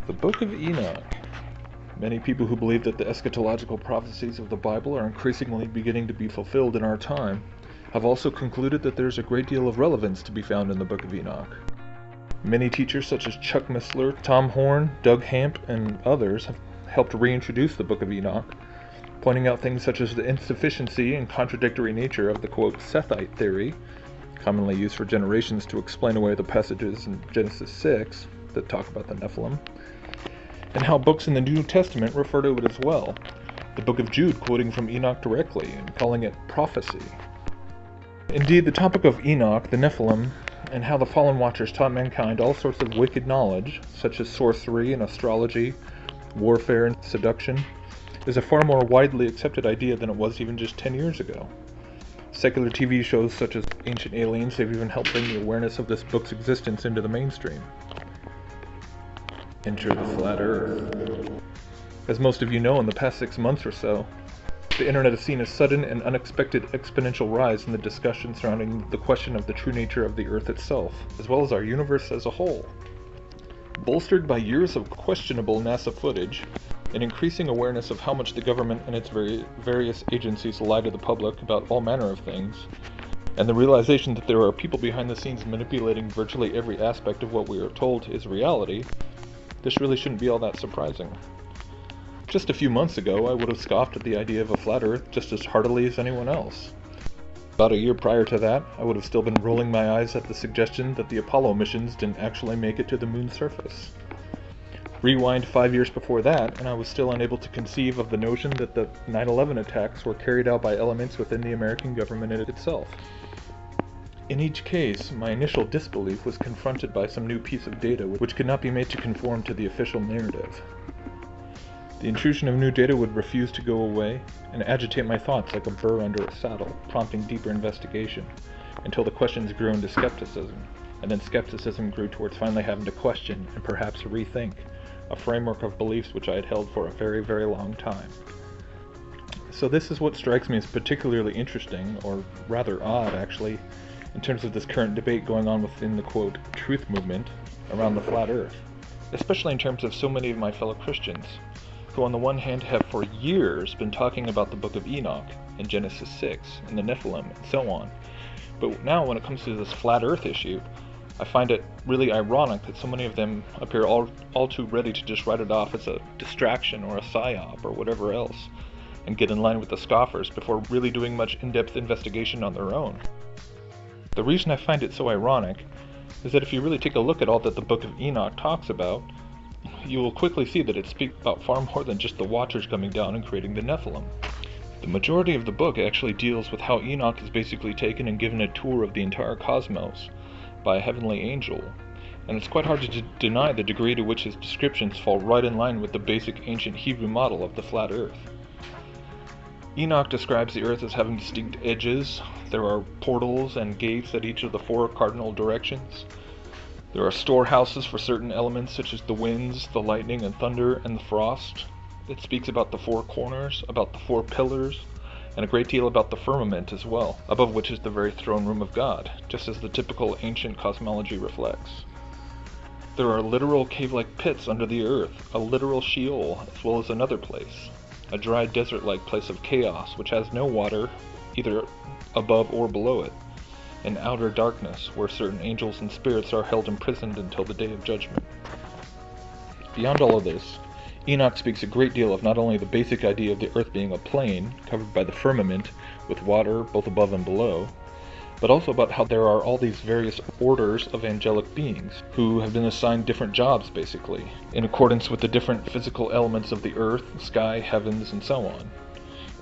The Book of Enoch. Many people who believe that the eschatological prophecies of the Bible are increasingly beginning to be fulfilled in our time have also concluded that there's a great deal of relevance to be found in the Book of Enoch. Many teachers such as Chuck Missler, Tom Horn, Doug Hamp, and others have helped reintroduce the Book of Enoch, pointing out things such as the insufficiency and contradictory nature of the, quote, Sethite theory, commonly used for generations to explain away the passages in Genesis 6 that talk about the Nephilim, and how books in the New Testament refer to it as well, the Book of Jude quoting from Enoch directly and calling it prophecy. Indeed, the topic of Enoch, the Nephilim, and how the fallen watchers taught mankind all sorts of wicked knowledge, such as sorcery and astrology, warfare and seduction, is a far more widely accepted idea than it was even just 10 years ago. Secular TV shows such as Ancient Aliens have even helped bring the awareness of this book's existence into the mainstream. Enter the Flat Earth. As most of you know, in the past 6 months or so, the internet has seen a sudden and unexpected exponential rise in the discussion surrounding the question of the true nature of the Earth itself, as well as our universe as a whole. Bolstered by years of questionable NASA footage, an increasing awareness of how much the government and its various agencies lie to the public about all manner of things, and the realization that there are people behind the scenes manipulating virtually every aspect of what we are told is reality, this really shouldn't be all that surprising. Just a few months ago, I would have scoffed at the idea of a flat Earth just as heartily as anyone else. About a year prior to that, I would have still been rolling my eyes at the suggestion that the Apollo missions didn't actually make it to the moon's surface. Rewind 5 years before that, and I was still unable to conceive of the notion that the 9/11 attacks were carried out by elements within the American government itself. In each case, my initial disbelief was confronted by some new piece of data which could not be made to conform to the official narrative. The intrusion of new data would refuse to go away and agitate my thoughts like a burr under a saddle, prompting deeper investigation, until the questions grew into skepticism, and then skepticism grew towards finally having to question and perhaps rethink a framework of beliefs which I had held for a very, very long time. So this is what strikes me as particularly interesting, or rather odd actually, in terms of this current debate going on within the, quote, truth movement around the flat Earth, especially in terms of so many of my fellow Christians, who on the one hand have for years been talking about the Book of Enoch and Genesis 6 and the Nephilim and so on, but now when it comes to this flat Earth issue, I find it really ironic that so many of them appear all too ready to just write it off as a distraction or a psyop or whatever else, and get in line with the scoffers before really doing much in-depth investigation on their own. The reason I find it so ironic is that if you really take a look at all that the Book of Enoch talks about, you will quickly see that it speaks about far more than just the Watchers coming down and creating the Nephilim. The majority of the book actually deals with how Enoch is basically taken and given a tour of the entire cosmos by a heavenly angel, and it's quite hard to deny the degree to which his descriptions fall right in line with the basic ancient Hebrew model of the flat Earth. Enoch describes the Earth as having distinct edges. There are portals and gates at each of the 4 cardinal directions. There are storehouses for certain elements such as the winds, the lightning and thunder, and the frost. It speaks about the 4 corners, about the 4 pillars, and a great deal about the firmament as well, above which is the very throne room of God, just as the typical ancient cosmology reflects. There are literal cave-like pits under the earth, a literal Sheol, as well as another place, a dry desert-like place of chaos which has no water, either above or below it, and outer darkness where certain angels and spirits are held imprisoned until the day of judgment. Beyond all of this, Enoch speaks a great deal of not only the basic idea of the earth being a plane covered by the firmament with water both above and below, but also about how there are all these various orders of angelic beings who have been assigned different jobs basically, in accordance with the different physical elements of the earth, sky, heavens, and so on.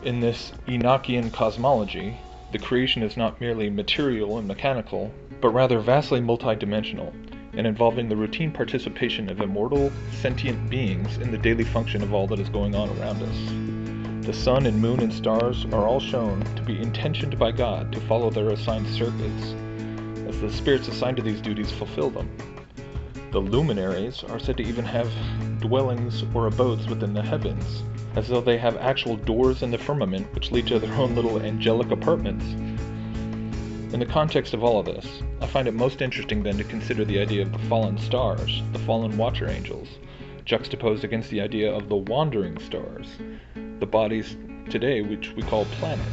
In this Enochian cosmology, the creation is not merely material and mechanical, but rather vastly multidimensional, and involving the routine participation of immortal, sentient beings in the daily function of all that is going on around us. The sun and moon and stars are all shown to be intentioned by God to follow their assigned circuits, as the spirits assigned to these duties fulfill them. The luminaries are said to even have dwellings or abodes within the heavens, as though they have actual doors in the firmament which lead to their own little angelic apartments. In the context of all of this, I find it most interesting then to consider the idea of the fallen stars, the fallen watcher angels, juxtaposed against the idea of the wandering stars, the bodies today which we call planets,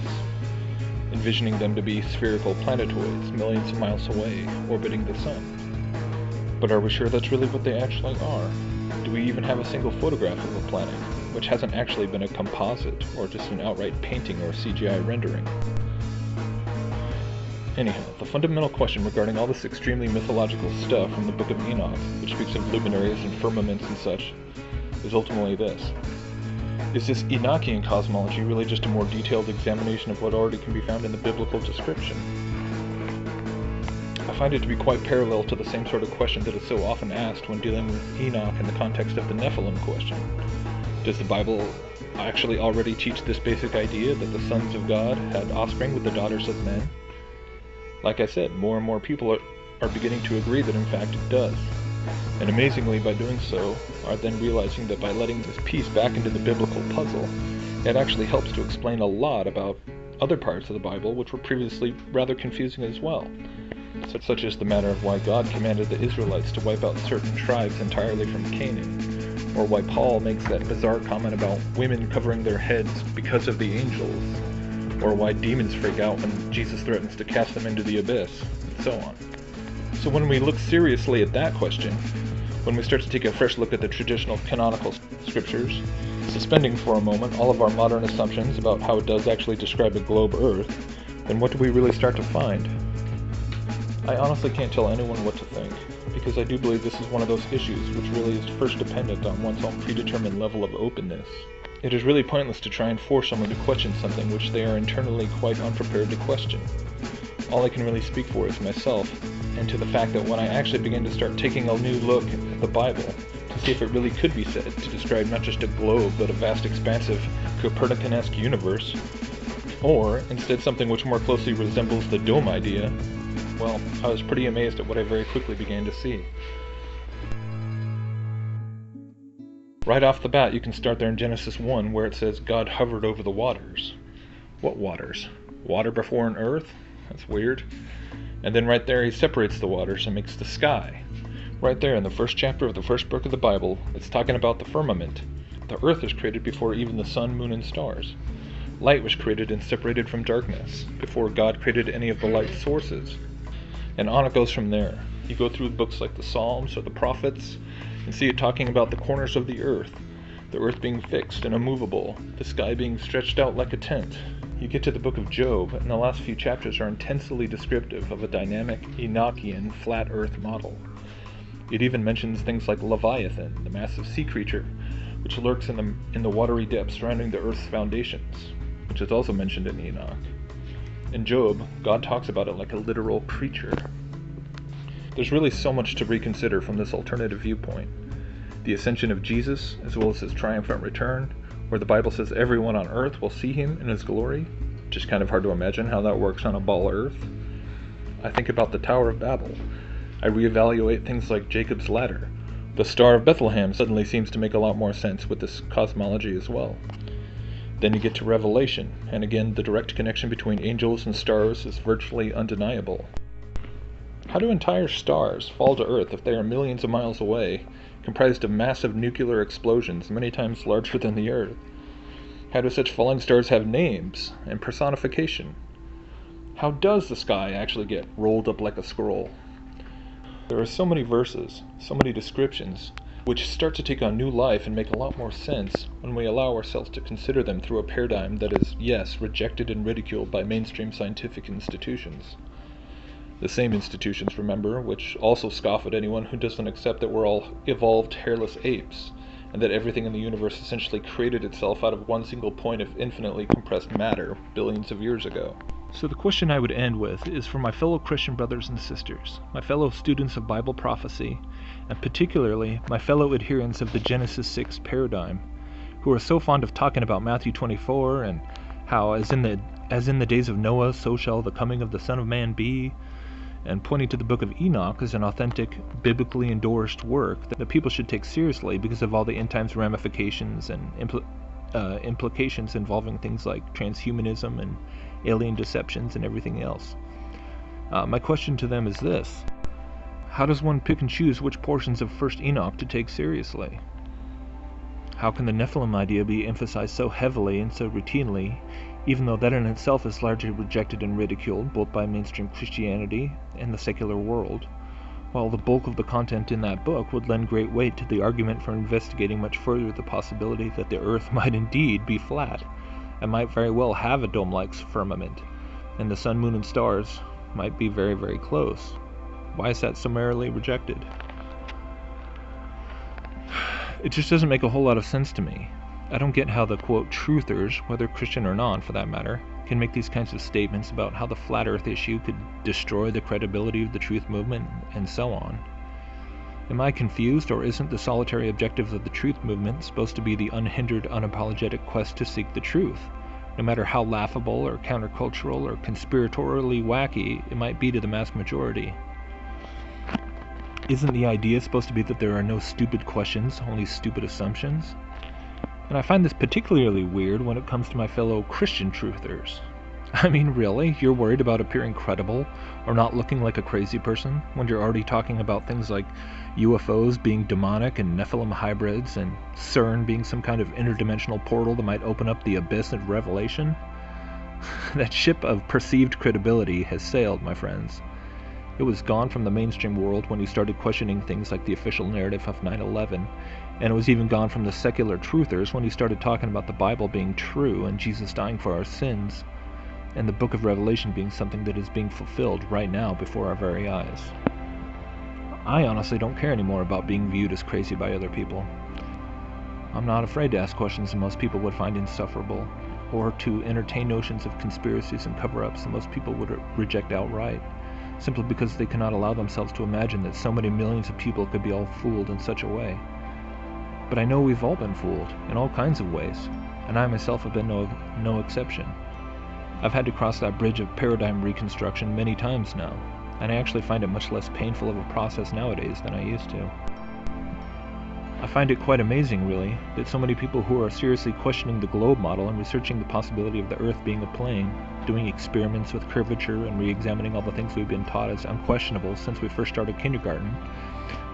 envisioning them to be spherical planetoids millions of miles away, orbiting the sun. But are we sure that's really what they actually are? Do we even have a single photograph of a planet, which hasn't actually been a composite, or just an outright painting or CGI rendering? Anyhow, the fundamental question regarding all this extremely mythological stuff from the Book of Enoch, which speaks of luminaries and firmaments and such, is ultimately this. Is this Enochian cosmology really just a more detailed examination of what already can be found in the biblical description? I find it to be quite parallel to the same sort of question that is so often asked when dealing with Enoch in the context of the Nephilim question. Does the Bible actually already teach this basic idea that the sons of God had offspring with the daughters of men? Like I said, more and more people are beginning to agree that in fact it does. And amazingly, by doing so, are then realizing that by letting this piece back into the biblical puzzle, it actually helps to explain a lot about other parts of the Bible which were previously rather confusing as well, such as the matter of why God commanded the Israelites to wipe out certain tribes entirely from Canaan, or why Paul makes that bizarre comment about women covering their heads because of the angels, or why demons freak out when Jesus threatens to cast them into the abyss, and so on. So when we look seriously at that question, when we start to take a fresh look at the traditional canonical scriptures, suspending for a moment all of our modern assumptions about how it does actually describe a globe Earth, then what do we really start to find? I honestly can't tell anyone what to think, because I do believe this is one of those issues which really is first dependent on one's own predetermined level of openness. It is really pointless to try and force someone to question something which they are internally quite unprepared to question. All I can really speak for is myself, and to the fact that when I actually began to start taking a new look at the Bible, to see if it really could be said to describe not just a globe, but a vast expansive Copernican-esque universe, or instead something which more closely resembles the dome idea, well, I was pretty amazed at what I very quickly began to see. Right off the bat, you can start there in Genesis 1, where it says God hovered over the waters. What waters? Water before an earth? That's weird. And then right there, he separates the waters and makes the sky. Right there in the first chapter of the first book of the Bible, it's talking about the firmament. The earth was created before even the sun, moon, and stars. Light was created and separated from darkness, before God created any of the light sources. And on it goes from there. You go through books like the Psalms or the Prophets, and see it talking about the corners of the earth being fixed and immovable, the sky being stretched out like a tent. You get to the book of Job, and the last few chapters are intensely descriptive of a dynamic, Enochian, flat earth model. It even mentions things like Leviathan, the massive sea creature, which lurks in the watery depths surrounding the earth's foundations, which is also mentioned in Enoch. In Job, God talks about it like a literal creature. There's really so much to reconsider from this alternative viewpoint. The ascension of Jesus, as well as his triumphant return, where the Bible says everyone on earth will see him in his glory. Just kind of hard to imagine how that works on a ball earth. I think about the Tower of Babel. I reevaluate things like Jacob's ladder. The Star of Bethlehem suddenly seems to make a lot more sense with this cosmology as well. Then you get to Revelation, and again the direct connection between angels and stars is virtually undeniable. How do entire stars fall to Earth if they are millions of miles away, comprised of massive nuclear explosions many times larger than the Earth? How do such falling stars have names and personification? How does the sky actually get rolled up like a scroll? There are so many verses, so many descriptions, which start to take on new life and make a lot more sense when we allow ourselves to consider them through a paradigm that is, yes, rejected and ridiculed by mainstream scientific institutions. The same institutions, remember, which also scoff at anyone who doesn't accept that we're all evolved hairless apes, and that everything in the universe essentially created itself out of one single point of infinitely compressed matter billions of years ago. So the question I would end with is for my fellow Christian brothers and sisters, my fellow students of Bible prophecy, and particularly my fellow adherents of the Genesis 6 paradigm, who are so fond of talking about Matthew 24 and how, as in the days of Noah, so shall the coming of the Son of Man be, and pointing to the Book of Enoch as an authentic, biblically endorsed work that people should take seriously because of all the end times ramifications and implications involving things like transhumanism and alien deceptions and everything else. My question to them is this: how does one pick and choose which portions of 1st Enoch to take seriously? How can the Nephilim idea be emphasized so heavily and so routinely, even though that in itself is largely rejected and ridiculed both by mainstream Christianity and the secular world, while the bulk of the content in that book would lend great weight to the argument for investigating much further the possibility that the Earth might indeed be flat, and might very well have a dome-like firmament, and the sun, moon, and stars might be very, very close? Why is that summarily rejected? It just doesn't make a whole lot of sense to me. I don't get how the, quote, truthers, whether Christian or not for that matter, can make these kinds of statements about how the flat earth issue could destroy the credibility of the truth movement, and so on. Am I confused, or isn't the solitary objective of the truth movement supposed to be the unhindered, unapologetic quest to seek the truth, no matter how laughable or countercultural or conspiratorially wacky it might be to the mass majority? Isn't the idea supposed to be that there are no stupid questions, only stupid assumptions? And I find this particularly weird when it comes to my fellow Christian truthers. I mean, really? You're worried about appearing credible or not looking like a crazy person when you're already talking about things like UFOs being demonic and Nephilim hybrids and CERN being some kind of interdimensional portal that might open up the abyss of Revelation? That ship of perceived credibility has sailed, my friends. It was gone from the mainstream world when you started questioning things like the official narrative of 9/11, and it was even gone from the secular truthers when you started talking about the Bible being true and Jesus dying for our sins, and the Book of Revelation being something that is being fulfilled right now before our very eyes. I honestly don't care anymore about being viewed as crazy by other people. I'm not afraid to ask questions that most people would find insufferable, or to entertain notions of conspiracies and cover-ups that most people would reject outright, simply because they cannot allow themselves to imagine that so many millions of people could be all fooled in such a way. But I know we've all been fooled, in all kinds of ways, and I myself have been no exception. I've had to cross that bridge of paradigm reconstruction many times now, and I actually find it much less painful of a process nowadays than I used to. I find it quite amazing, really, that so many people who are seriously questioning the globe model and researching the possibility of the Earth being a plane, doing experiments with curvature and re-examining all the things we've been taught as unquestionable since we first started kindergarten,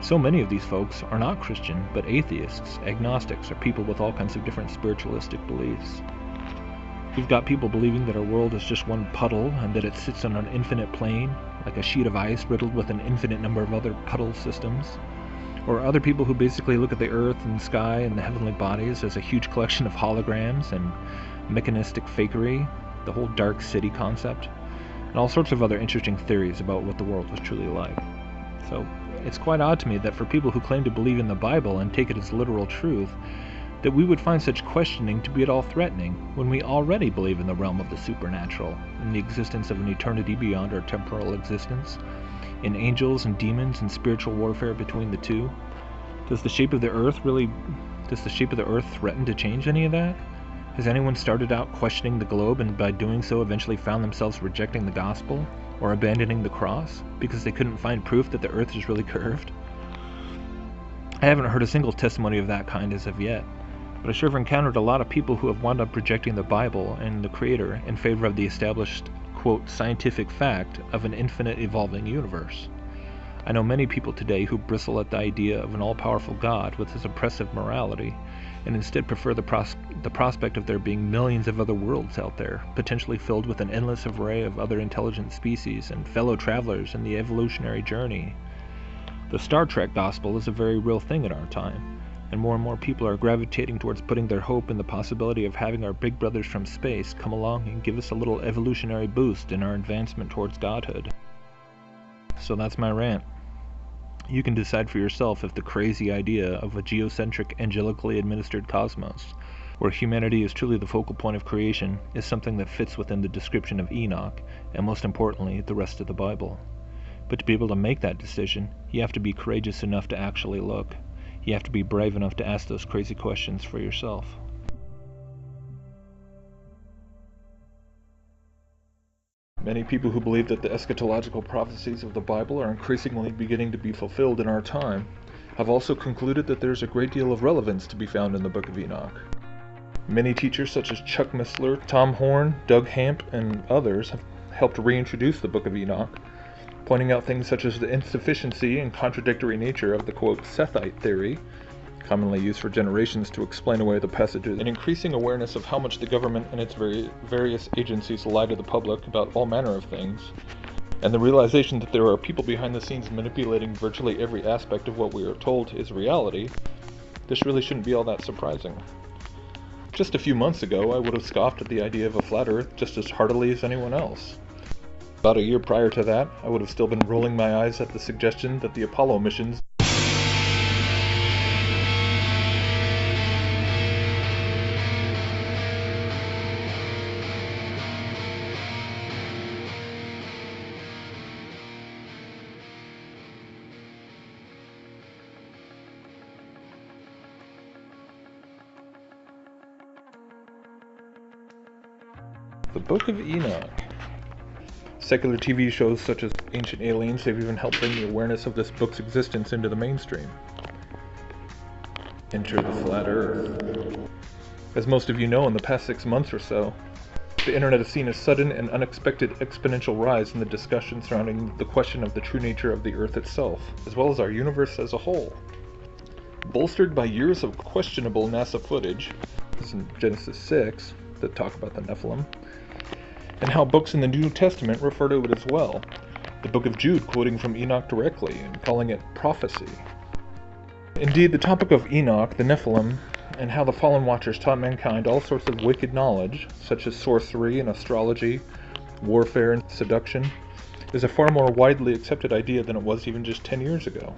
so many of these folks are not Christian, but atheists, agnostics, or people with all kinds of different spiritualistic beliefs. We've got people believing that our world is just one puddle and that it sits on an infinite plane, like a sheet of ice riddled with an infinite number of other puddle systems. Or other people who basically look at the earth and sky and the heavenly bodies as a huge collection of holograms and mechanistic fakery, the whole dark city concept, and all sorts of other interesting theories about what the world was truly like. So it's quite odd to me that for people who claim to believe in the Bible and take it as literal truth, that we would find such questioning to be at all threatening when we already believe in the realm of the supernatural, in the existence of an eternity beyond our temporal existence, in angels and demons and spiritual warfare between the two. Does the shape of the earth threaten to change any of that? Has anyone started out questioning the globe and by doing so eventually found themselves rejecting the gospel or abandoning the cross because they couldn't find proof that the earth is really curved? I haven't heard a single testimony of that kind as of yet, but I sure have encountered a lot of people who have wound up rejecting the Bible and the Creator in favor of the established, quote, scientific fact of an infinite evolving universe. I know many people today who bristle at the idea of an all-powerful God with his oppressive morality, and instead prefer the prospect of there being millions of other worlds out there, potentially filled with an endless array of other intelligent species and fellow travelers in the evolutionary journey. The Star Trek gospel is a very real thing in our time, and more people are gravitating towards putting their hope in the possibility of having our big brothers from space come along and give us a little evolutionary boost in our advancement towards godhood. So that's my rant. You can decide for yourself if the crazy idea of a geocentric, angelically administered cosmos, where humanity is truly the focal point of creation, is something that fits within the description of Enoch, and most importantly, the rest of the Bible. But to be able to make that decision, you have to be courageous enough to actually look. You have to be brave enough to ask those crazy questions for yourself. Many people who believe that the eschatological prophecies of the Bible are increasingly beginning to be fulfilled in our time have also concluded that there's a great deal of relevance to be found in the Book of Enoch. Many teachers such as Chuck Missler, Tom Horn, Doug Hamp, and others have helped reintroduce the Book of Enoch, pointing out things such as the insufficiency and contradictory nature of the, quote, Sethite theory, commonly used for generations to explain away the passages, an increasing awareness of how much the government and its various agencies lie to the public about all manner of things, and the realization that there are people behind the scenes manipulating virtually every aspect of what we are told is reality, this really shouldn't be all that surprising. Just a few months ago, I would have scoffed at the idea of a flat Earth just as heartily as anyone else. About a year prior to that, I would have still been rolling my eyes at the suggestion that the Apollo missions The Book of Enoch. Secular TV shows such as Ancient Aliens have even helped bring the awareness of this book's existence into the mainstream. Enter the flat Earth. As most of you know, in the past 6 months or so, the internet has seen a sudden and unexpected exponential rise in the discussion surrounding the question of the true nature of the Earth itself, as well as our universe as a whole. Bolstered by years of questionable NASA footage, as in Genesis 6, that talk about the Nephilim, and how books in the New Testament refer to it as well, the Book of Jude quoting from Enoch directly and calling it prophecy. Indeed, the topic of Enoch, the Nephilim, and how the fallen watchers taught mankind all sorts of wicked knowledge, such as sorcery and astrology, warfare and seduction, is a far more widely accepted idea than it was even just 10 years ago.